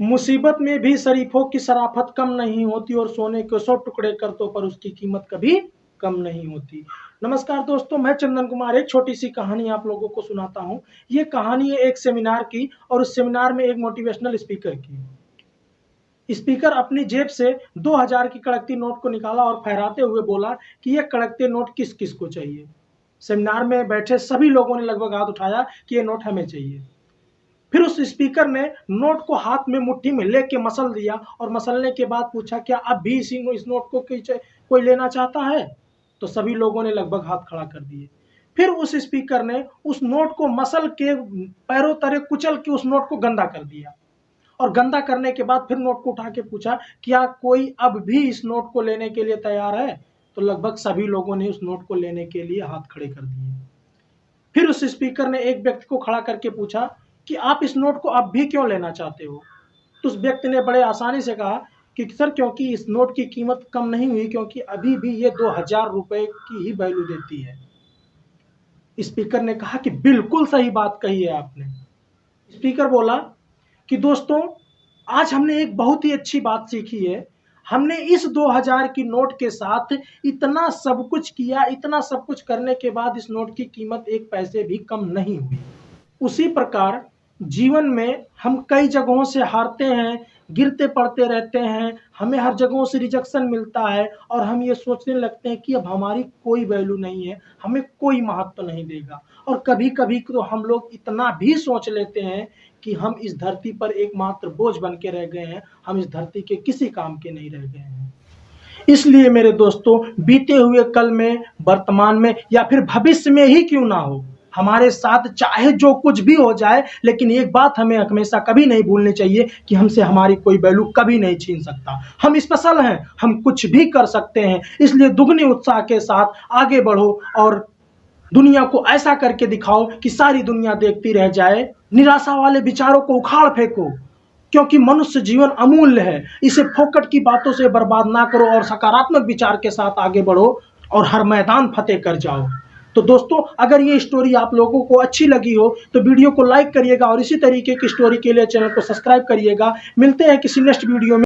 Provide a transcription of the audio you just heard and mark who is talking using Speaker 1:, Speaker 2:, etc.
Speaker 1: मुसीबत में भी शरीफों की शराफत कम नहीं होती और सोने के 100 टुकड़े कर दो पर उसकी कीमत कभी कम नहीं होती। नमस्कार दोस्तों, मैं चंदन कुमार एक छोटी सी कहानी आप लोगों को सुनाता हूँ। ये कहानी है एक सेमिनार की और उस सेमिनार में एक मोटिवेशनल स्पीकर की। स्पीकर अपनी जेब से 2000 की कड़कती नोट को निकाला और फहराते हुए बोला कि ये कड़कते नोट किस किस को चाहिए। सेमिनार में बैठे सभी लोगों ने लगभग हाथ उठाया कि ये नोट हमें चाहिए। फिर उस स्पीकर ने नोट को हाथ में मुट्ठी में लेके मसल दिया और मसलने के बाद पूछा, क्या अब भी इस नोट को कोई लेना चाहता है? तो सभी लोगों ने लगभग हाथ खड़ा कर दिए। फिर उस स्पीकर ने उस नोट को मसल के पैरों तले कुचल के उस नोट को गंदा कर दिया और गंदा करने के बाद फिर नोट को उठा के पूछा, क्या कोई अब भी इस नोट को लेने के लिए तैयार है? तो लगभग सभी लोगों ने उस नोट को लेने के लिए हाथ खड़े कर दिए। फिर उस स्पीकर ने एक व्यक्ति को खड़ा करके पूछा कि आप इस नोट को अब भी क्यों लेना चाहते हो? तो उस व्यक्ति ने बड़े आसानी से कहा कि सर, क्योंकि इस नोट की कीमत कम नहीं हुई, क्योंकि अभी भी ये 2000 रुपए की ही वैल्यू देती है। स्पीकर ने कहा कि बिल्कुल सही बात कही है आपने। स्पीकर बोला कि दोस्तों, आज हमने एक बहुत ही अच्छी बात सीखी है। हमने इस 2000 की नोट के साथ इतना सब कुछ किया, इतना सब कुछ करने के बाद इस नोट की कीमत एक पैसे भी कम नहीं हुई। उसी प्रकार जीवन में हम कई जगहों से हारते हैं, गिरते पड़ते रहते हैं, हमें हर जगहों से रिजेक्शन मिलता है और हम ये सोचने लगते हैं कि अब हमारी कोई वैल्यू नहीं है, हमें कोई महत्व नहीं देगा। और कभी-कभी तो हम लोग इतना भी सोच लेते हैं कि हम इस धरती पर एकमात्र बोझ बन के रह गए हैं, हम इस धरती के किसी काम के नहीं रह गए हैं। इसलिए मेरे दोस्तों, बीते हुए कल में, वर्तमान में या फिर भविष्य में ही क्यों ना हो, हमारे साथ चाहे जो कुछ भी हो जाए, लेकिन एक बात हमें हमेशा कभी नहीं भूलनी चाहिए कि हमसे हमारी कोई वैल्यू कभी नहीं छीन सकता। हम स्पेशल हैं, हम कुछ भी कर सकते हैं। इसलिए दुगने उत्साह के साथ आगे बढ़ो और दुनिया को ऐसा करके दिखाओ कि सारी दुनिया देखती रह जाए। निराशा वाले विचारों को उखाड़ फेंको, क्योंकि मनुष्य जीवन अमूल्य है। इसे फोकट की बातों से बर्बाद ना करो और सकारात्मक विचार के साथ आगे बढ़ो और हर मैदान फतेह कर जाओ। तो दोस्तों, अगर ये स्टोरी आप लोगों को अच्छी लगी हो तो वीडियो को लाइक करिएगा और इसी तरीके की स्टोरी के लिए चैनल को सब्सक्राइब करिएगा। मिलते हैं किसी नेक्स्ट वीडियो में।